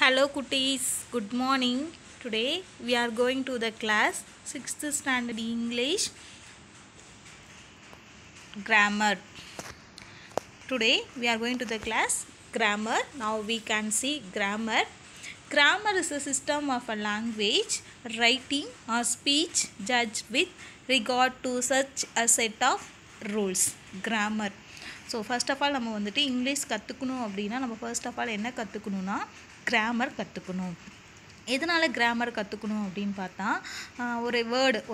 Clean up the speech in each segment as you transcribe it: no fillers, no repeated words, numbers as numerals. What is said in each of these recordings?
Hello Kutties, good morning. Today we are going to the class 6th standard English grammar. Today we are going to the class grammar. Now we can see grammar. Grammar is a system of a language, writing or speech judged with regard to such a set of rules. Grammar. So first of all நம்ம வந்துட்டு English கற்றுக்கணும் அப்படின்னா நம்ம first of all என்ன கற்றுக்கணுன்னா grammar கற்றுக்கணும். எதனால் grammar கற்றுக்கணும் அப்படின்னு பார்த்தா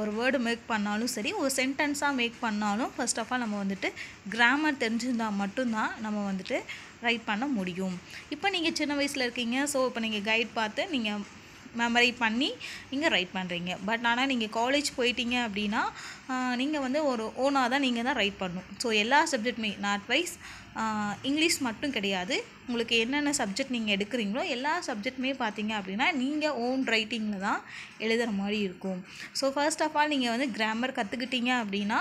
ஒரு வேர்டு மேக் பண்ணாலும் சரி, ஒரு சென்டென்ஸாக மேக் பண்ணாலும் ஃபர்ஸ்ட் ஆஃப் ஆல் நம்ம வந்துட்டு கிராமர் தெரிஞ்சிருந்தால் மட்டும்தான் நம்ம வந்துட்டு ரைட் பண்ண முடியும். இப்போ நீங்கள் சின்ன வயசில் இருக்கீங்க, ஸோ இப்போ நீங்கள் கைட் பார்த்து நீங்கள் மெமரி பண்ணி நீங்கள் ரைட் பண்ணுறீங்க. பட் ஆனால் நீங்கள் காலேஜ் போயிட்டீங்க அப்படின்னா நீங்கள் வந்து ஒரு ஓனாக தான் நீங்கள் தான் ரைட் பண்ணணும். ஸோ எல்லா சப்ஜெக்ட்டுமே நாட் வைஸ் இங்கிலீஷ் மட்டும் கிடையாது, உங்களுக்கு என்னென்ன சப்ஜெக்ட் நீங்கள் எடுக்கிறீங்களோ எல்லா சப்ஜெக்ட்டுமே பார்த்தீங்க அப்படின்னா நீங்கள் ஓன் ரைட்டிங்கில் தான் எழுதுகிற மாதிரி இருக்கும். ஸோ ஃபர்ஸ்ட் ஆஃப் ஆல் நீங்கள் வந்து கிராமர் கற்றுக்கிட்டீங்க அப்படின்னா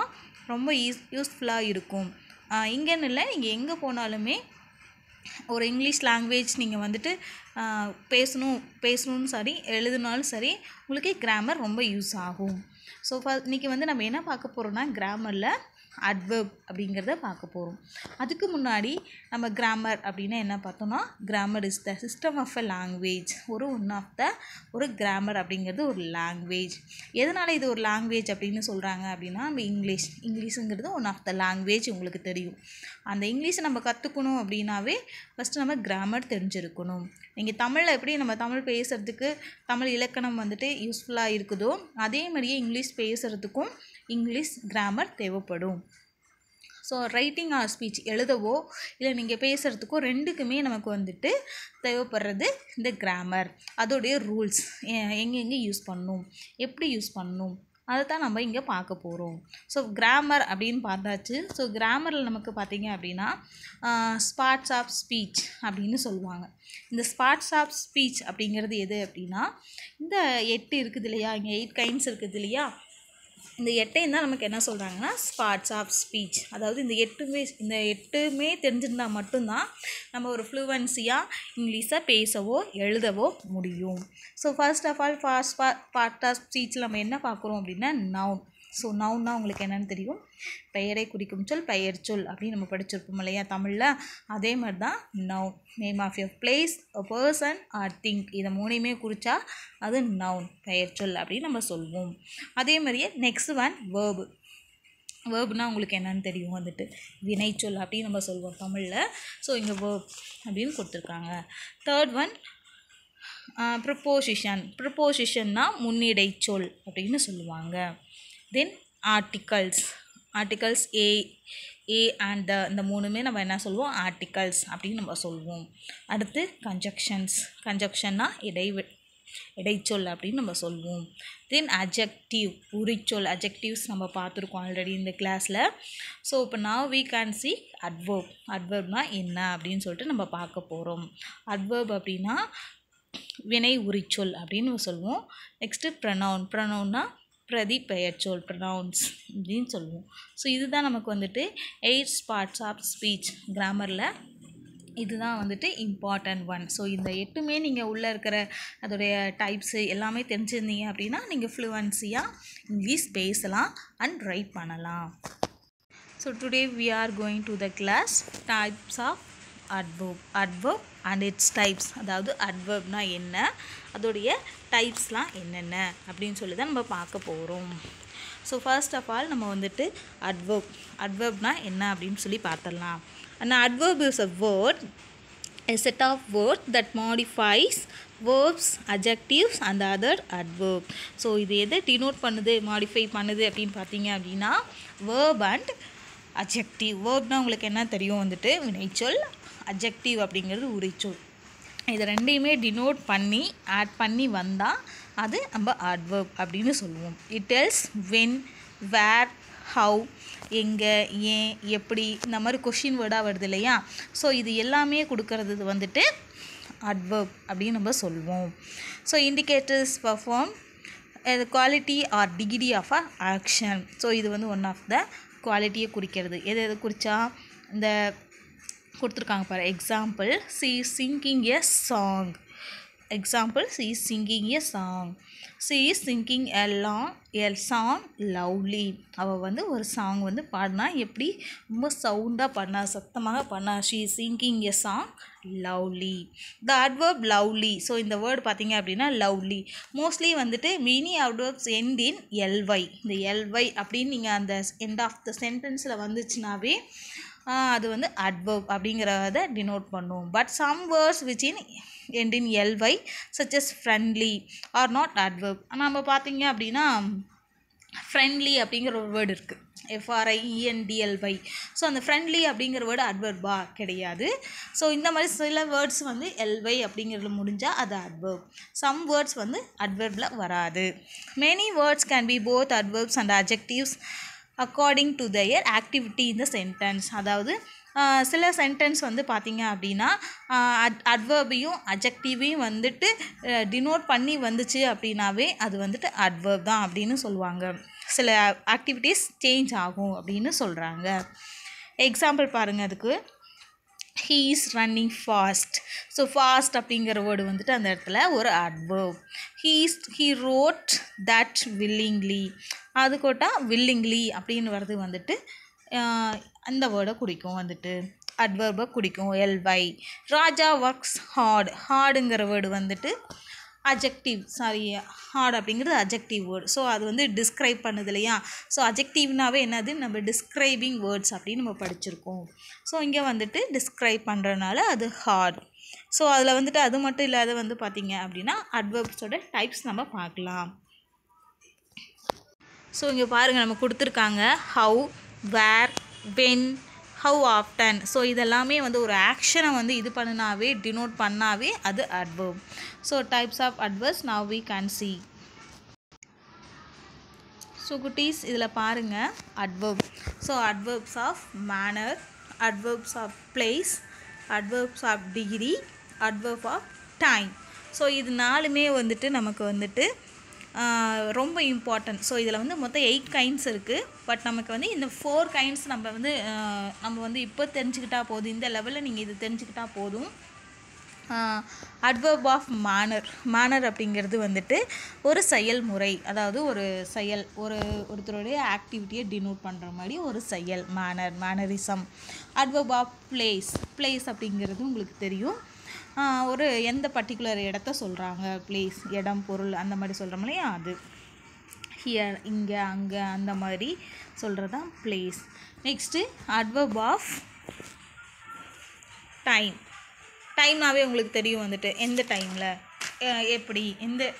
ரொம்ப யூஸ்ஃபுல்லாக இருக்கும். இங்கேன்னு இல்லை, நீங்கள் எங்கே போனாலுமே ஒரு இங்கிலீஷ் லாங்குவேஜ் நீங்கள் வந்துட்டு பேசணும்னு சரி, எழுதுனாலும் சரி, உங்களுக்கு கிராமர் ரொம்ப யூஸ் ஆகும். ஸோ இன்றைக்கி வந்து நம்ம என்ன பார்க்க போகிறோம்னா கிராமரில் அட்வர்ப் அப்படிங்கிறத பார்க்க போகிறோம். அதுக்கு முன்னாடி நம்ம கிராமர் அப்படின்னா என்ன பார்த்தோம்னா, grammar is the system of a language. ஒரு கிராமர் அப்படிங்கிறது ஒரு லாங்குவேஜ். எதனால் இது ஒரு லாங்குவேஜ் அப்படின்னு சொல்கிறாங்க அப்படின்னா, நம்ம இங்கிலீஷுங்கிறது ஒன் ஆஃப் த லாங்குவேஜ் உங்களுக்கு தெரியும். அந்த இங்கிலீஷை நம்ம கற்றுக்கணும் அப்படின்னாவே ஃபஸ்ட்டு நம்ம கிராமர் தெரிஞ்சிருக்கணும். நீங்கள் தமிழில் எப்படி நம்ம தமிழ் பேசுகிறதுக்கு தமிழ் இலக்கணம் வந்துட்டு யூஸ்ஃபுல்லாக இருக்குதோ, அதே மாதிரியே இங்கிலீஷ் பேசுகிறதுக்கும் இங்கிலீஷ் கிராமர் தேவைப்படும். ஸோ ரைட்டிங் ஆர் ஸ்பீச் எழுதவோ இல்லை நீங்கள் பேசுகிறதுக்கோ ரெண்டுக்குமே நமக்கு வந்துட்டு தேவைப்படுறது இந்த கிராமர். அதோடைய ரூல்ஸ் எங்கெங்கே யூஸ் பண்ணணும், எப்படி யூஸ் பண்ணணும், அதை தான் நம்ம இங்கே பார்க்க போகிறோம். ஸோ கிராமர் அப்படின்னு பார்த்தாச்சு. ஸோ கிராமரில் நமக்கு பார்த்திங்க அப்படின்னா ஸ்பார்ட்ஸ் ஆஃப் ஸ்பீச் அப்படின்னு சொல்லுவாங்க. இந்த ஸ்பார்ட்ஸ் ஆஃப் ஸ்பீச் அப்படிங்கிறது எது அப்படின்னா, இந்த 8 இருக்குது இல்லையா, இங்கே 8 கைண்ட்ஸ் இருக்குது இல்லையா, இந்த 8ஐயும் தான் நமக்கு என்ன சொல்கிறாங்கன்னா ஸ்பார்ட்ஸ் ஆஃப் ஸ்பீச். அதாவது இந்த 8மே தெரிஞ்சிருந்தால் மட்டும்தான் நம்ம ஒரு ஃப்ளூவன்சியாக இங்கிலீஷை பேசவோ எழுதவோ முடியும். So first of all part of ஸ்பீச்சில் நம்ம என்ன பார்க்குறோம் அப்படின்னா நவுன். ஸோ நவுன்னா உங்களுக்கு என்னென்னு தெரியும், பெயரை குறிக்கும் சொல், பெயர் சொல் அப்படின்னு நம்ம படிச்சிருப்போம் இல்லையா தமிழில். அதே மாதிரி தான் noun. Name of a place, a person or thing, இதை 3மே குறித்தா அது நவுன், பெயர் சொல் அப்படின்னு நம்ம சொல்லுவோம். அதே மாதிரியே நெக்ஸ்ட் ஒன் வேர்ப்னால் உங்களுக்கு என்னென்னு தெரியும், வந்துட்டு வினைச்சொல் அப்படின்னு நம்ம சொல்லுவோம் தமிழில். ஸோ இங்கே வேர்ப் அப்படின்னு கொடுத்துருக்காங்க. தேர்ட் ஒன் ப்ரிப்போசிஷன்னா முன்னிடை சொல் அப்படின்னு சொல்லுவாங்க. தென் ஆர்டிகல்ஸ் ஏ அண்ட் த, இந்த 3மே நம்ம என்ன சொல்லுவோம், ஆர்டிகல்ஸ் அப்படின்னு நம்ம சொல்லுவோம். அடுத்து கன்ஜக்ஷன்னா இடைச்சொல் அப்படின்னு நம்ம சொல்லுவோம். தென் அட்ஜெக்டிவ் உரிச்சொல். அட்ஜெக்டிவ்ஸ் நம்ம பார்த்துருக்கோம் ஆல்ரெடி இந்த கிளாஸில். ஸோ இப்போ நவ் வி கேன் சி அட்வர்ப்னால் என்ன அப்படின்னு சொல்லிட்டு நம்ம பார்க்க போகிறோம். அட்வர்ப் அப்படின்னா வினை உரிச்சொல் அப்படின்னு சொல்லுவோம். நெக்ஸ்ட்டு ப்ரனவுன்னா பிரதி பெயர் சொல், ப்ரனவுன்ஸ் அப்படின்னு சொல்லுவோம். ஸோ இதுதான் நமக்கு வந்துட்டு 8 பார்ட்ஸ் ஆஃப் ஸ்பீச் கிராமரில். இதுதான் வந்துட்டு இம்பார்ட்டன்ட் ஒன். ஸோ இந்த 8மே நீங்கள் உள்ளே இருக்கிற அதோடைய டைப்ஸு எல்லாமே தெரிஞ்சிருந்தீங்க அப்படின்னா நீங்கள் ஃப்ளூவன்சியாக இங்கிலீஷ் பேசலாம் அண்ட் ரைட் பண்ணலாம். So today we are going to the class types of adverb and its types. அதாவது அட்வர்ப்னால் என்ன, அதோடைய டைப்ஸ்லாம் என்னென்ன அப்படின்னு சொல்லி தான் நம்ம பார்க்க போகிறோம். ஸோ ஃபர்ஸ்ட் ஆஃப் ஆல் நம்ம வந்துட்டு அட்வர்ப்னால் என்ன அப்படின்னு சொல்லி பார்த்துடலாம். An adverb is a set of words that modifies verbs, adjectives and other adverb. So இது எதை டினோட் பண்ணுது, மாடிஃபை பண்ணுது அப்படின்னு பார்த்தீங்க அப்படின்னா verb and adjective. வேர்ப்னால் உங்களுக்கு என்ன தெரியும், வந்துட்டு வினைச்சொல், அட்ஜெக்டிவ் அப்படிங்கிறது உரிச்சொல். இது ரெண்டையுமே டினோட் பண்ணி ஆட் பண்ணி வந்தால் அது நம்ம அட்வர்ப் அப்படின்னு சொல்லுவோம். இட் டெல்ஸ் when, where, how, எங்கே, ஏன், எப்படி, இந்த மாதிரி கொஷின் வேர்டாக வருது இல்லையா. ஸோ இது எல்லாமே கொடுக்கறது வந்துட்டு அட்வர்ப் அப்படின்னு நம்ம சொல்லுவோம். So indicators perform quality or degree of a action. So இது வந்து ஒன் ஆஃப் த குவாலிட்டியை குறிக்கிறது. எது குறித்தா இந்த கொடுத்துருக்காங்க பாரு. Example, C singing a song. example, she is singing a song. She is singing a song loudly. அவள் வந்து ஒரு சாங் வந்து பாடினா எப்படி ரொம்ப சவுண்டாக பாடினா, சத்தமாக பாடினா. she is singing a song loudly. the adverb lovely. So இந்த வேர்டு பார்த்தீங்க அப்படின்னா lovely. மோஸ்ட்லி வந்துட்டு many adverbs end in ly. இந்த ly அப்படின்னு நீங்கள் அந்த end of the sentenceல வந்துச்சுனாவே அது வந்து adverb அப்படிங்கிறத டினோட் பண்ணும். But some words which end in ly such as friendly are not adverb. நம்ம பார்த்தீங்க அப்படின்னா ஃப்ரெண்ட்லி அப்படிங்கிற ஒரு வேர்டு இருக்குது, friendly. ஸோ அந்த ஃப்ரெண்ட்லி அப்படிங்கிற வேர்டு அட்வர்பா கிடையாது. ஸோ இந்த மாதிரி சில வேர்ட்ஸ் வந்து ly அப்படிங்கிறது முடிஞ்சால் அது அட்வர்ப். சம் வேர்ட்ஸ் வந்து அட்வர்பில் வராது. Many words can be both adverbs and adjectives according to their activity in the sentence. அதாவது சில சென்டென்ஸ் வந்து பார்த்திங்க அப்படின்னா அட்வர்பையும் அட்ஜெக்டிவையும் வந்துட்டு டினோட் பண்ணி வந்துச்சு அப்படின்னாவே அது வந்துட்டு அட்வர்ப் தான் அப்படின்னு சொல்லுவாங்க. சில ஆக்டிவிட்டீஸ் சேஞ்ச் ஆகும் அப்படின்னு சொல்கிறாங்க. எக்ஸாம்பிள் பாருங்கள் அதுக்கு. he is running fast. So fast அப்படிங்கிற வேர்டு வந்துட்டு அந்த இடத்துல ஒரு adverb. he wrote that willingly. அது கோட்டா willingly அப்படின்னு வர்றது வந்துட்டு அந்த வேர்டை குறிக்கும், வந்துட்டு அட்வர்பை குறிக்கும் ly. ராஜா ஒர்க்ஸ் ஹார்டுங்கிற வேர்டு வந்துட்டு அஜெக்டிவ், ஹார்ட் அப்படிங்கிறது அஜெக்டிவ் வேர்டு. ஸோ அது வந்து டிஸ்கிரைப் பண்ணுது இல்லையா. ஸோ அஜெக்டிவ்னாவே என்னது, நம்ம டிஸ்கிரைபிங் வேர்ட்ஸ் அப்படின்னு நம்ம படிச்சிருக்கோம். ஸோ இங்கே வந்துட்டு டிஸ்கிரைப் பண்ணுறதுனால அது ஹார்ட். ஸோ அதில் வந்துட்டு அது மட்டும் இல்லாத வந்து பார்த்திங்க அப்படின்னா அட்வர்ப்ஸோட டைப்ஸ் நம்ம பார்க்கலாம். ஸோ இங்கே பாருங்கள் நம்ம கொடுத்துருக்காங்க how, where, when, how often. So இதெல்லாமே வந்து ஒரு ஆக்ஷனை வந்து இது பண்ணினாவே டினோட் பண்ணாவே அது adverb. So types of adverbs now we can see. So குட்டீஸ் இதில் பாருங்கள் adverb. So adverbs of manner, adverbs of place, adverbs of degree, adverb of time. So இது நாலுமே வந்துட்டு நமக்கு வந்துட்டு ரொம்ப இம்பார்ட்டன்ட். ஸோ இதில் வந்து மொத்தம் 8 கைண்ட்ஸ் இருக்குது. பட் நமக்கு வந்து இந்த 4 கைண்ட்ஸ் நம்ம வந்து இப்போ தெரிஞ்சுக்கிட்டா போதும். இந்த லெவலில் நீங்கள் இது தெரிஞ்சுக்கிட்டா போதும். அட்வர்ப் ஆஃப் மேனர் அப்படிங்கிறது வந்துட்டு ஒரு செயல்முறை, அதாவது ஒரு செயல், ஒருத்தருடைய ஆக்டிவிட்டியை டினோட் பண்ணுற மாதிரி ஒரு செயல் மேனரிசம். அட்வர்ப் ஆஃப் பிளேஸ் அப்படிங்கிறது உங்களுக்கு தெரியும், ஒரு எந்த பர்டிகுலர் இடத்த சொல்கிறாங்க, பிளேஸ், இடம், பொருள் அந்த மாதிரி சொல்கிறோம் இல்லையா, அது ஹியர், இங்கே, அங்கே அந்த மாதிரி சொல்கிறது தான் பிளேஸ். நெக்ஸ்ட்டு அட்வர்ப் ஆஃப் டைம்னாவே உங்களுக்கு தெரியும் வந்துட்டு எந்த டைமில், எப்படி,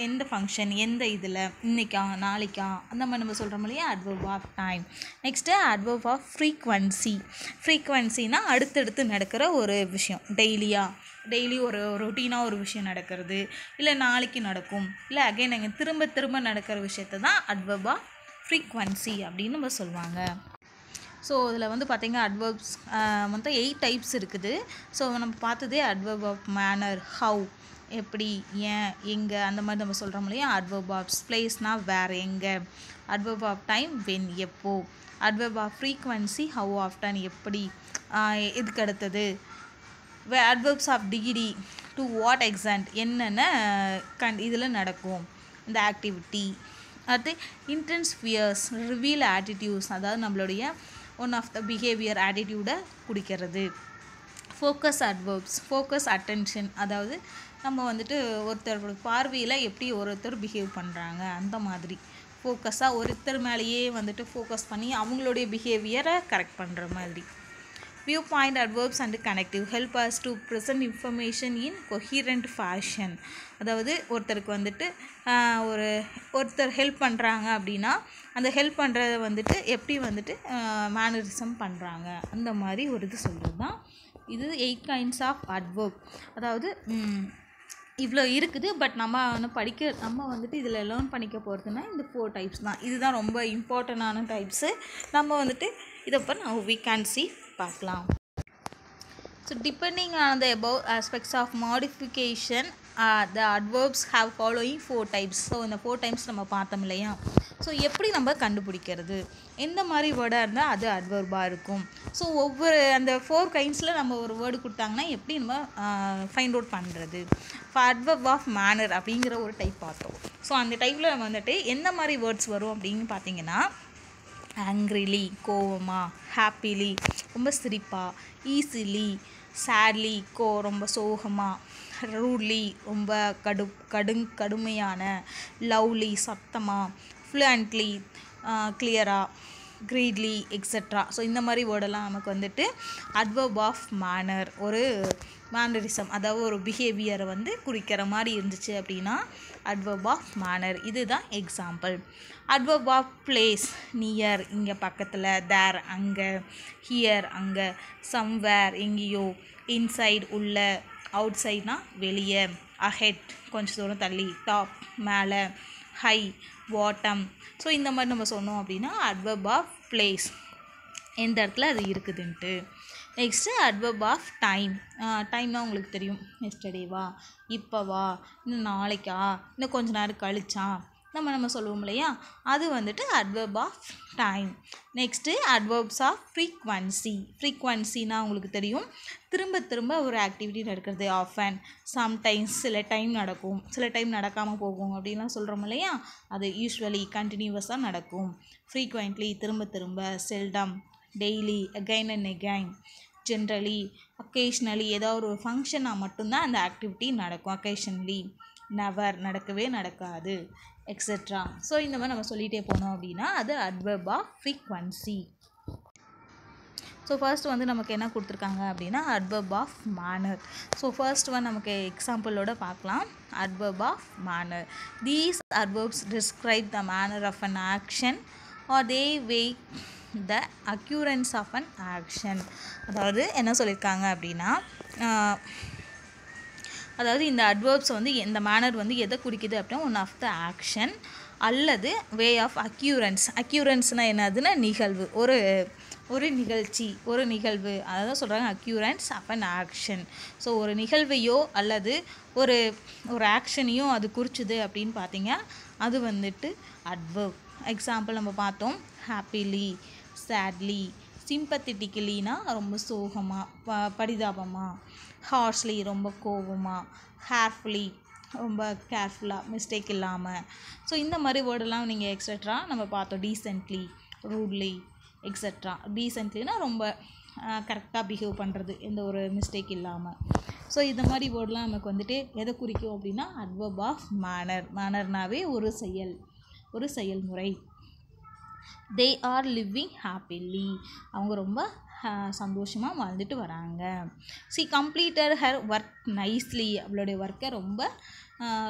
எந்த ஃபங்க்ஷன், எந்த இதில், இன்றைக்கா நாளைக்கா அந்த மாதிரி நம்ம சொல்கிறோம் இல்லையா, adverb of time. Next adverb of ஃப்ரீக்வன்சினா அடுத்தடுத்து நடக்கிற ஒரு விஷயம், டெய்லி ஒரு ரொட்டீனாக ஒரு விஷயம் நடக்கிறது, இல்லை நாளைக்கு நடக்கும், இல்லை அகைன் அங்கே திரும்ப நடக்கிற விஷயத்தை தான் அட்வர்ப் ஆஃப் ஃப்ரீக்வன்சி அப்படின்னு நம்ம சொல்லுவாங்க. ஸோ இதில் வந்து பார்த்திங்கன்னா அட்வர்ப்ஸ் மொத்தம் 8 டைப்ஸ் இருக்குது. ஸோ நம்ம பார்த்ததே அட்வர்ப் ஆஃப் மேனர், ஹவு, எப்படி, ஏன், எங்கே அந்த மாதிரி நம்ம சொல்கிறோம் இல்லையா. அட்வர்ப் ஆஃப் பிளேஸ்னால் வேறு, எங்கே. அட்வர்ப் ஆஃப் டைம், வென், எப்போ. Adverb of frequency, how often, எப்படி, இதுக்கு அடுத்தது. Adverbs of degree, to what extent, என்னென்ன இதில் நடக்கும் இந்த ஆக்டிவிட்டி. அடுத்து இன்டென்ஸ் ஃபியர்ஸ், ரிவீல் ஆட்டிடியூட்ஸ், அதாவது நம்மளுடைய ஒன் ஆஃப் த பிஹேவியர் ஆட்டிடியூடை குடிக்கிறது. ஃபோக்கஸ் அட்வர்ப்ஸ், ஃபோக்கஸ் அட்டென்ஷன், அதாவது நம்ம வந்துட்டு ஒருத்தரோட பார்வையில் எப்படி ஒருத்தர் பிஹேவ் பண்ணுறாங்க அந்த மாதிரி ஃபோக்கஸாக ஒருத்தர் மேலேயே வந்துட்டு ஃபோக்கஸ் பண்ணி அவங்களுடைய பிஹேவியரை கரெக்ட் பண்ணுற மாதிரி. View point adverbs and connective help us to present information in coherent fashion. அதாவது ஒருத்தருக்கு வந்துட்டு ஒருத்தர் ஹெல்ப் பண்ணுறாங்க அப்படின்னா அந்த ஹெல்ப் பண்ணுறத வந்துட்டு எப்படி வந்துட்டு மேனரிசம் பண்ணுறாங்க அந்த மாதிரி ஒரு இது சொல்கிறது தான் இது 8 கைண்ட்ஸ் ஆஃப் அட்வர்ப். அதாவது இவ்வளோ இருக்குது. பட் நம்ம வந்துட்டு இதில் லேர்ன் பண்ணிக்க போகிறதுனா இந்த 4 டைப்ஸ் தான். இதுதான் ரொம்ப இம்பார்ட்டண்டான டைப்ஸு. நம்ம வந்துட்டு இதை now we can see பார்க்கலாம். So depending on the above aspects of modification, the adverbs have following 4 types. So இந்த 4 types நம்ம பார்த்தோம் இல்லையா. ஸோ எப்படி நம்ம கண்டுபிடிக்கிறது? எந்த மாதிரி வேர்டாக இருந்தால் அது அட்வர்பாக இருக்கும்? ஸோ ஒவ்வொரு அந்த 4 கைண்ட்ஸில் நம்ம ஒரு வேர்டு கொடுத்தாங்கன்னா எப்படி நம்ம ஃபைண்ட் அவுட் பண்ணுறது? அட்வர்ப் ஆஃப் மேனர் அப்படிங்கிற ஒரு டைப் பார்த்தோம். ஸோ அந்த டைப்பில் நம்ம வந்துட்டு எந்த மாதிரி வேர்ட்ஸ் வரும் அப்படின்னு பார்த்தீங்கன்னா, ஆங்க்ரிலி கோவமா, ஹாப்பிலி ரொம்ப சிரிப்பா, ஈஸிலி சேட்லி ரொம்ப சோகமாக, ரூட்லி ரொம்ப கடுமையான, லவ்லி சத்தமாக, ஃப்ளூயன்ட்லி கிளியராக, க்ரீட்லி எக்ஸெட்ரா. ஸோ இந்த மாதிரி வேர்டெல்லாம் நமக்கு வந்துட்டு அட்வர்ப் ஆஃப் மேனர், ஒரு மேனரிசம், அதாவது ஒரு பிஹேவியரை வந்து குறிக்கிற மாதிரி இருந்துச்சு அப்படின்னா அட்வர்ப் ஆஃப் மேனர். இதுதான் example. Adverb of place, near இங்கே பக்கத்தில், தேர் அங்கே, ஹியர் அங்கே, சம்வேர் எங்கேயோ, இன்சைட் உள்ள, அவுட் சைட்னா வெளியே, அஹெட் கொஞ்சம் தூரம் தள்ளி, டாப் மேலே, ஹை பாட்டம். ஸோ இந்த மாதிரி நம்ம சொன்னோம் அப்படின்னா அட்வர்ப் ஆஃப் பிளேஸ், எந்த இடத்துல அது இருக்குதுன்ட்டு. Next adverb of time. டைம்னால் உங்களுக்கு தெரியும், எஸ்டர்டேவா, இப்போவா, இன்னும் நாளைக்கா, இன்னும் கொஞ்ச நேரம் கழிச்சா, நம்ம சொல்லுவோம் இல்லையா, அது வந்துட்டு adverb of time. Next adverbs of frequency. ஃப்ரீக்வன்சினால் உங்களுக்கு தெரியும், திரும்ப திரும்ப ஒரு ஆக்டிவிட்டி நடக்கிறது. ஆஃபன், சம்டைம்ஸ், சில டைம் நடக்கும், சில டைம் நடக்காமல் போகும் அப்படின்லாம் சொல்கிறோம் இல்லையா, அது யூஸ்வலி கண்டினியூவஸாக நடக்கும். ஃப்ரீக்வெண்ட்லி திரும்ப திரும்ப, seldom daily, again and again, generally, occasionally ஏதாவது ஒரு ஃபங்க்ஷனாக மட்டும்தான் அந்த ஆக்டிவிட்டி நடக்கும். ஒகேஷன்லி நெவர் நடக்கவே நடக்காது, எக்ஸெட்ரா. ஸோ இந்த மாதிரி நம்ம சொல்லிகிட்டே போனோம் அப்படின்னா அது adverb of frequency. So first வந்து நமக்கு என்ன கொடுத்துருக்காங்க அப்படின்னா adverb of manner. So first one நமக்கு எக்ஸாம்பிளோட பார்க்கலாம். Adverb of manner. These adverbs describe the manner of an action or the way the occurrence of an action. அதாவது என்ன சொல்லியிருக்காங்க அப்படின்னா, அதாவது இந்த அட்வர்ப்ஸ் வந்து இந்த மேனர் வந்து எதை குறிக்குது அப்படின்னா ஒன் ஆஃப் த ஆக்ஷன் அல்லது வே ஆஃப் அக்யூரன்ஸ். அக்யூரன்ஸ்னால் என்னதுன்னா நிகழ்வு, ஒரு நிகழ்ச்சி, ஒரு நிகழ்வு, அதை தான் சொல்கிறாங்க occurrence of an action. So ஒரு நிகழ்வையோ அல்லது ஒரு ஆக்ஷனையோ அது குறிச்சுது அப்படின்னு பார்த்தீங்க, அது வந்துட்டு அட்வர்ப். எக்ஸாம்பிள் நம்ம பார்த்தோம், ஹாப்பிலி, சேட்லி, சிம்பத்தட்டிக்கலினா ரொம்ப சோகமாக பரிதாபமாக, ஹார்ஷ்லி ரொம்ப கோபமாக, கேர்ஃபுல்லி ரொம்ப கேர்ஃபுல்லாக மிஸ்டேக் இல்லாமல். ஸோ இந்த மாதிரி வேர்டெல்லாம் நீங்கள் எக்ஸெட்ரா நம்ம பார்த்தோம். Decently, rudely etcetera. டீசென்ட்லினா ரொம்ப கரெக்டாக பிஹேவ் பண்ணுறது, எந்த ஒரு மிஸ்டேக் இல்லாமல். ஸோ இந்த மாதிரி வேர்டெலாம் நமக்கு வந்துட்டு எதை குறிக்கும் அப்படின்னா அட்வர்ப் ஆஃப் மேனர். மேனர்னாவே ஒரு செயல்முறை. they are living happily, அவங்க ரொம்ப சந்தோஷமாக வாழ்ந்துட்டு வராங்க. she completed her work nicely, அவளுடைய ஒர்க்கை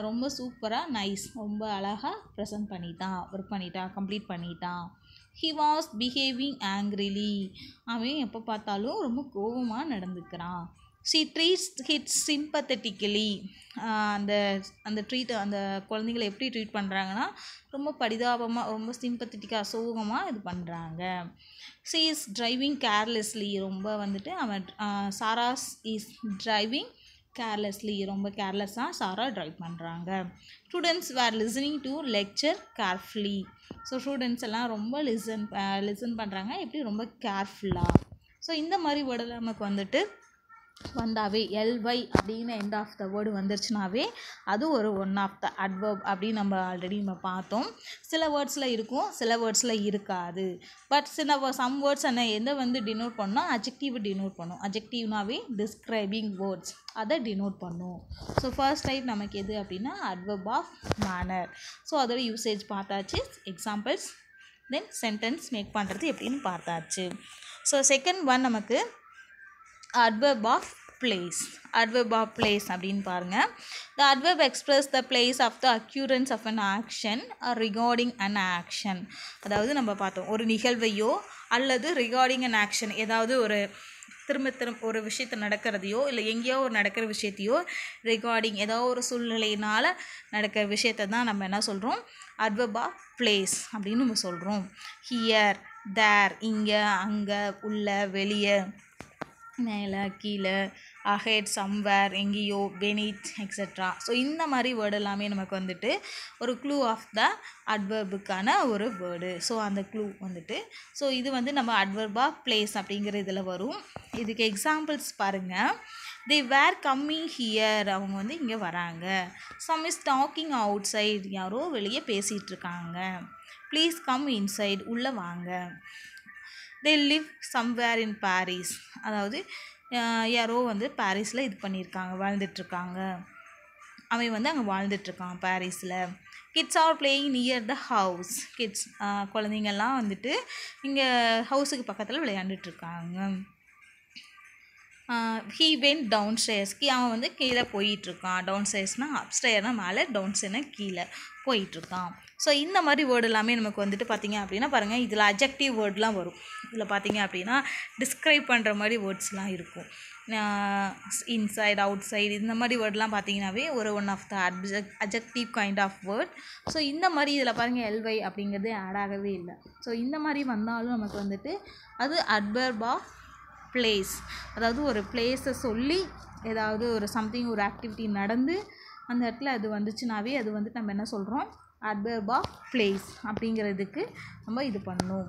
ரொம்ப சூப்பராக, நைஸ் ரொம்ப அழகாக ப்ரெசன்ட் பண்ணிட்டான், ஒர்க் பண்ணிட்டான், கம்ப்ளீட் பண்ணிட்டான். he was behaving angrily, அவன் எப்போ பார்த்தாலும் ரொம்ப கோபமாக நடந்துக்கிறான். she treats kids sympathetically, அந்த குழந்தைங்களை எப்படி ட்ரீட் பண்ணுறாங்கன்னா ரொம்ப பரிதாபமாக, ரொம்ப சிம்பத்தட்டிக்காக, சோகமாக இது பண்ணுறாங்க. she is driving carelessly, ரொம்ப வந்துட்டு அவன் சாராஸ் இஸ் டிரைவிங் கேர்லெஸ்லி, ரொம்ப கேர்லெஸ்ஸாக சாரா ட்ரைவ் பண்ணுறாங்க. Students where listening to lecture carefully, so students எல்லாம் ரொம்ப லிசன் பண்ணுறாங்க, எப்படி ரொம்ப கேர்ஃபுல்லாக. ஸோ இந்த மாதிரி வேர்டில் நமக்கு வந்துட்டு வந்தாவே எல்வை அப்படின்னு எண்ட் ஆஃப் த வேர்டு வந்துருச்சுனாவே அது ஒரு ஒன் ஆஃப் த அட்வர்ப் அப்படின்னு நம்ம ஆல்ரெடி பார்த்தோம். சில வேர்ட்ஸில் இருக்கும், சில வேர்ட்ஸில் இருக்காது. பட் சம் வேர்ட்ஸ் எதை வந்து டினோட் பண்ணோம், அட்ஜெக்டிவ் டினோட் பண்ணும். அட்ஜெக்டிவ்னாவே டிஸ்கிரைபிங் வேர்ட்ஸ், அதை டினோட் பண்ணும். ஸோ ஃபர்ஸ்ட் டைப் நமக்கு எது அப்படின்னா அட்வர்ப் ஆஃப் மேனர். ஸோ அதோட யூசேஜ் பார்த்தாச்சு, எக்ஸாம்பிள்ஸ், தென் சென்டென்ஸ் மேக் பண்ணுறது எப்படின்னு பார்த்தாச்சு. ஸோ செகண்ட் ஒன் நமக்கு adverb of place. adverb of place அப்படின்னு பாருங்கள். the adverb express the place of the occurrence of an action or regarding an action. அதாவது நம்ம பார்த்தோம், ஒரு நிகழ்வையோ அல்லது regarding an action, ஏதாவது திரும்ப ஒரு விஷயத்தை நடக்கிறதையோ இல்லை எங்கேயோ ஒரு நடக்கிற விஷயத்தையோ ரிகார்டிங் ஏதாவது ஒரு சூழ்நிலையினால் நடக்கிற விஷயத்தை தான் நம்ம என்ன சொல்கிறோம், adverb of place அப்படின்னு நம்ம சொல்கிறோம். ஹியர், தேர் இங்கே, அங்கே, உள்ள, வெளியே, மேலே, கீழே, அஹெட், சம்வேர், எங்கேயோ, பெனித் எக்ஸெட்ரா. ஸோ இந்த மாதிரி வேர்டு எல்லாமே நமக்கு வந்துட்டு ஒரு க்ளூ ஆஃப் த அட்வர்புக்கான ஒரு வேர்டு. ஸோ அந்த க்ளூ வந்துட்டு ஸோ இது வந்து நம்ம அட்வர்பா பிளேஸ் அப்படிங்கிற இதில் வரும். இதுக்கு எக்ஸாம்பிள்ஸ் பாருங்கள். they were coming here, அவங்க வந்து இங்கே வராங்க. some is talking outside, யாரோ வெளியே பேசிகிட்டு இருக்காங்க. please come inside, உள்ளே வாங்க. they live somewhere in Paris, அதாவது யாரோ வந்து பாரிஸில் இது பண்ணியிருக்காங்க, வாழ்ந்துட்டுருக்காங்க. அவன் வந்து அங்கே வாழ்ந்துட்டுருக்கான் பாரிஸில். Kids are playing near the house, kids குழந்தைங்கள்லாம் வந்துட்டு இங்கே ஹவுஸுக்கு பக்கத்தில் விளையாண்டுட்ருக்காங்க. ஹீ வென்ட் டவுன் ஸ்டேர்ஸ், அவன் வந்து கீழே போயிட்டுருக்கான். டவுன் ஸ்டேர்ஸ்னால் அப்ஸ்டேர்னால் மேலே, டவுன் ஸ்டேர்னால் கீழே போயிட்டுருக்கான். ஸோ இந்த மாதிரி வேர்டு எல்லாமே நமக்கு வந்துட்டு பார்த்திங்க அப்படின்னா பாருங்கள், இதில் அட்ஜெக்டிவ் வேர்ட்லாம் வரும். இதில் பார்த்திங்க அப்படின்னா டிஸ்கிரைப் பண்ணுற மாதிரி வேர்ட்ஸ்லாம் இருக்கும். இன்சைட், அவுட் சைடு, இந்த மாதிரி வேர்ட்லாம் பார்த்திங்கனாவே ஒரு one of the adjective kind of word. So இந்த மாதிரி இதில் பாருங்கள் எல்வை அப்படிங்கிறது ஆட் ஆகவே இல்லை. ஸோ இந்த மாதிரி வந்தாலும் நமக்கு வந்துட்டு அது அட்வர்ப் ஆஃப் பிளேஸ், அதாவது ஒரு பிளேஸை சொல்லி ஏதாவது ஒரு சம்திங் ஒரு ஆக்டிவிட்டி நடந்து அந்த இடத்துல அது வந்துச்சுனாவே அது வந்துட்டு நம்ம என்ன சொல்கிறோம், அட்வர்ப் ஆஃப் பிளேஸ் அப்படிங்கிறதுக்கு நம்ம இது பண்ணணும்.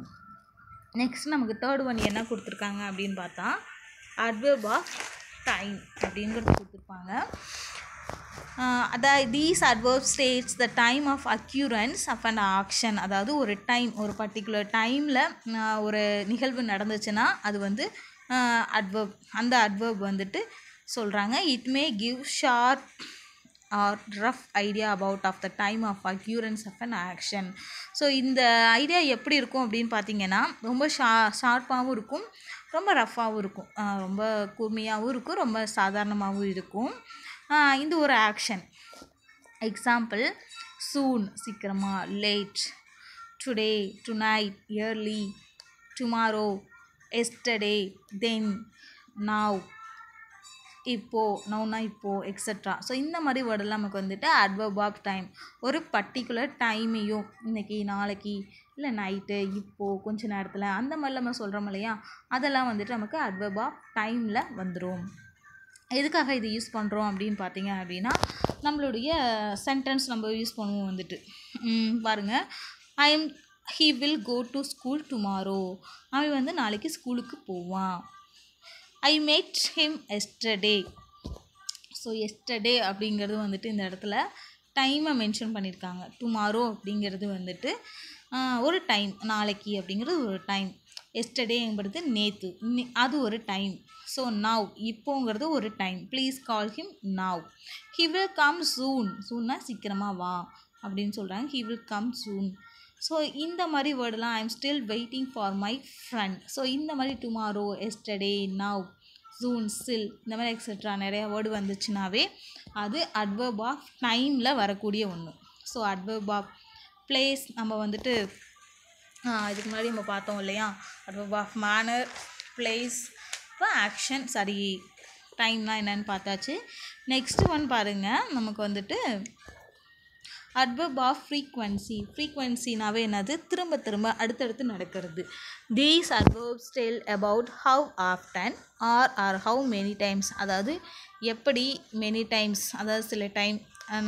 நெக்ஸ்ட் நமக்கு தேர்ட் ஒன் என்ன கொடுத்துருக்காங்க அப்படின்னு பார்த்தா அட்வர்ப் ஆஃப் டைம் அப்படிங்கிறது கொடுத்துருப்பாங்க. these adverbs states the time of occurrence of an action, அதாவது ஒரு டைம், ஒரு பர்டிகுலர் டைமில் ஒரு நிகழ்வு நடந்துச்சுன்னா அது வந்து adverb, அந்த adverb வந்துட்டு சொல்கிறாங்க. it may give short or rough idea about of the time of occurrence of an action. So இந்த ஐடியா எப்படி இருக்கும் அப்படின்னு பார்த்தீங்கன்னா ரொம்ப ஷார்ப்பாகவும் இருக்கும், ரொம்ப ரஃப்பாகவும் இருக்கும், ரொம்ப கூர்மையாகவும் இருக்கும், ரொம்ப சாதாரணமாகவும் இருக்கும். இந்த ஒரு ஆக்ஷன் எக்ஸாம்பிள் சூன் சீக்கிரமாக, late, today, tonight, early, tomorrow, yesterday, then, now, இப்போது, நவுனா இப்போது எக்ஸட்ரா. ஸோ இந்த மாதிரி வேர்டெல்லாம் நமக்கு வந்துட்டு அட்வர்ப் ஆஃப் டைம், ஒரு பர்டிகுலர் டைமையும் இன்றைக்கி, நாளைக்கு, இல்லை நைட்டு, இப்போது, கொஞ்ச நேரத்தில், அந்த மாதிரி நம்ம சொல்கிறோம் இல்லையா, அதெல்லாம் வந்துட்டு நமக்கு அட்வர்ப் ஆஃப் டைமில் வந்துடும். எதுக்காக இது யூஸ் பண்ணுறோம் அப்படின்னு பார்த்தீங்க அப்படின்னா நம்மளுடைய சென்டென்ஸ் நம்ம யூஸ் பண்ணுவோம் வந்துட்டு பாருங்கள், he will go to school tomorrow, அவன் வந்து நாளைக்கு ஸ்கூலுக்கு போவான். I met him yesterday. So yesterday அப்படிங்கிறது வந்துட்டு இந்த இடத்துல டைமை மென்ஷன் பண்ணியிருக்காங்க. டுமாரோ அப்படிங்கிறது வந்துட்டு ஒரு டைம், நாளைக்கு அப்படிங்கிறது ஒரு டைம், எஸ்டர்டேங்கிறது நேற்று, அது ஒரு டைம். ஸோ நவ் இப்போங்கிறது ஒரு time, please call him now. He will come soon, சூன்னா சீக்கிரமாக வா அப்படின்னு சொல்கிறாங்க, he will come soon. So இந்த மாதிரி வேர்டெலாம் I am still waiting for my friend. So இந்த மாதிரி tomorrow, yesterday, now, soon, still, இந்த மாதிரி எக்ஸெட்ரா நிறையா வேர்டு வந்துச்சுனாவே அது அட்வர்ப் ஆஃப் டைமில் வரக்கூடிய ஒன்று. ஸோ அட்வர்ப் ஆஃப் பிளேஸ் நம்ம வந்துட்டு இதுக்கு முன்னாடி நம்ம பார்த்தோம் இல்லையா, அட்வர்ப் ஆஃப் மேனர், பிளேஸ், இப்போ ஆக்ஷன், சரி டைம்லாம் என்னென்னு பார்த்தாச்சு. நெக்ஸ்ட் ஒன் பாருங்கள், நமக்கு வந்துட்டு அட்வர்ப் ஆஃப் ஃப்ரீக்வன்சி. ஃப்ரீக்வன்சினாவே என்னது, திரும்ப திரும்ப அடுத்தடுத்து நடக்கிறது. These adverbs tell about how often or how many times, அதாவது எப்படி, மெனி டைம்ஸ் அதாவது சில டைம்,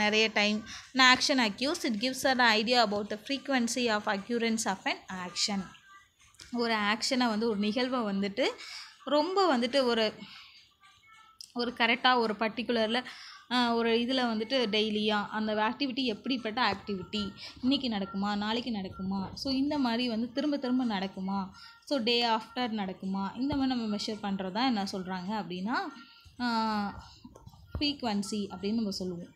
நிறைய time. an action occurs, it gives an idea about the frequency of occurrence of an action. ஒரு ஆக்ஷனை வந்து ஒரு நிகழ்வை வந்துட்டு ரொம்ப வந்துட்டு ஒரு கரெக்டாக ஒரு பர்டிகுலரில் ஒரு இதில் வந்துட்டு டெய்லியாக அந்த ஆக்டிவிட்டி எப்படிப்பட்ட ஆக்டிவிட்டி, இன்றைக்கி நடக்குமா, நாளைக்கு நடக்குமா, ஸோ இந்த மாதிரி வந்து திரும்ப திரும்ப நடக்குமா, ஸோ டே ஆஃப்டர் நடக்குமா, இந்த மாதிரி நம்ம மெஷர் பண்ணுறது தான் என்ன சொல்கிறாங்க அப்படின்னா ஃப்ரீக்வன்சி அப்படின்னு நம்ம சொல்லுவோம்.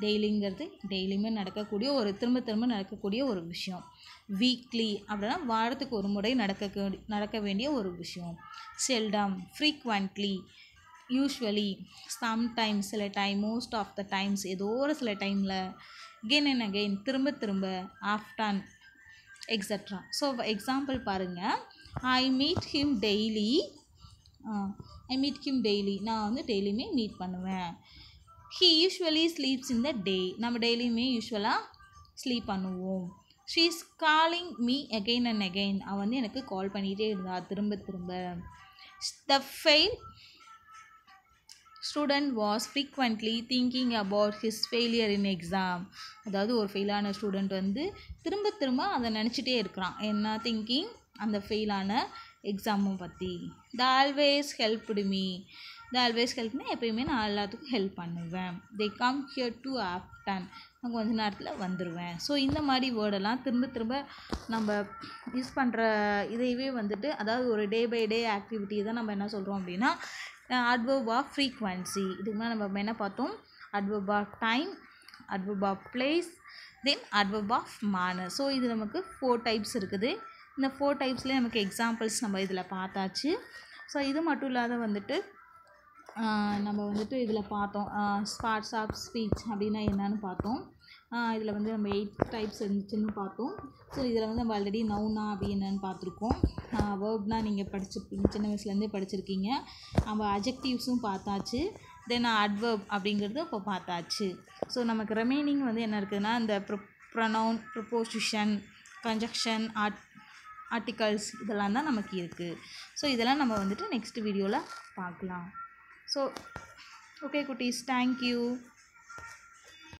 டெய்லிங்கிறது டெய்லியுமே நடக்கக்கூடிய ஒரு திரும்ப திரும்ப நடக்கக்கூடிய ஒரு விஷயம். வீக்லி அப்படின்னா வாரத்துக்கு ஒரு முறை நடக்க வேண்டிய ஒரு விஷயம். செல்டம், ஃப்ரீக்வெண்ட்லி, யூஸ்வலி, சம்டைம்ஸ், சில time, most of the times, ஏதோ ஒரு சில டைமில், அகெயின் அண்ட் அகெயின், திரும்ப திரும்ப, ஆஃப்டன் எக்ஸட்ரா. ஸோ எக்ஸாம்பிள் பாருங்கள், ஐ மீட் ஹிம் டெய்லி, நான் வந்து டெய்லியுமே மீட் பண்ணுவேன். He usually sleeps in the day, நம்ம டெய்லியுமே யூஸ்வலாக ஸ்லீப் பண்ணுவோம். She is calling me again and again, அவள் வந்து எனக்கு கால் பண்ணிகிட்டே இருந்தா திரும்ப திரும்ப. The fail student was frequently thinking about his failure in exam. அதாவது ஒரு ஃபெயிலான ஸ்டூடெண்ட் வந்து திரும்ப திரும்ப அதை நினச்சிட்டே இருக்கிறான். என்ன திங்கிங்? அந்த ஃபெயிலான எக்ஸாமும் பற்றி. த ஆல்வேஸ் ஹெல்ப்டு மீ. த ஆல்வேஸ் ஹெல்ப்னா எப்பயுமே நான் எல்லாத்துக்கும் ஹெல்ப் பண்ணுவேன். They come here to often. நான் கொஞ்ச நேரத்தில் வந்துடுவேன். ஸோ இந்த மாதிரி வேர்டெல்லாம் திரும்ப திரும்ப நம்ம யூஸ் பண்ணுற இதையவே வந்துட்டு, அதாவது ஒரு டே பை டே ஆக்டிவிட்டி தான் நம்ம என்ன சொல்கிறோம் அப்படின்னா adverb of frequency. இதுக்கு மேலே நம்ம என்ன பார்த்தோம்? adverb of time, adverb of place, then adverb of manner. So இது நமக்கு 4 டைப்ஸ் இருக்குது. இந்த 4 டைப்ஸ்லேயே நமக்கு எக்ஸாம்பிள்ஸ் நம்ம இதில் பார்த்தாச்சு. ஸோ இது மட்டும் இல்லாத வந்துட்டு நம்ம வந்துட்டு இதில் பார்த்தோம் பார்ட்ஸ் ஆஃப் ஸ்பீச் அப்படின்னா என்னன்னு பார்த்தோம். இதில் வந்து நம்ம 8 டைப்ஸ் இருந்துச்சுன்னு பார்த்தோம். ஸோ இதில் வந்து நம்ம ஆல்ரெடி நவுனா அப்படி என்னன்னு பார்த்துருக்கோம். வேர்ப்னா நீங்கள் படிச்சிருப்பீங்க, சின்ன வயசுலேருந்தே படிச்சிருக்கீங்க. நம்ம அஜெக்டிவ்ஸும் பார்த்தாச்சு. தென் அட்வர்ப் அப்படிங்கிறது இப்போ பார்த்தாச்சு. ஸோ நமக்கு ரிமைனிங் வந்து என்ன இருக்குதுன்னா இந்த ப்ரொனவுன், ப்ரிப்போசிஷன், கன்ஜக்ஷன், ஆர்டிகல்ஸ் இதெல்லாம் தான் நமக்கு இருக்குது. ஸோ இதெல்லாம் நம்ம வந்துட்டு நெக்ஸ்ட் வீடியோவில் பார்க்கலாம். ஸோ ஓகே குட்டீஸ், தேங்க்யூ.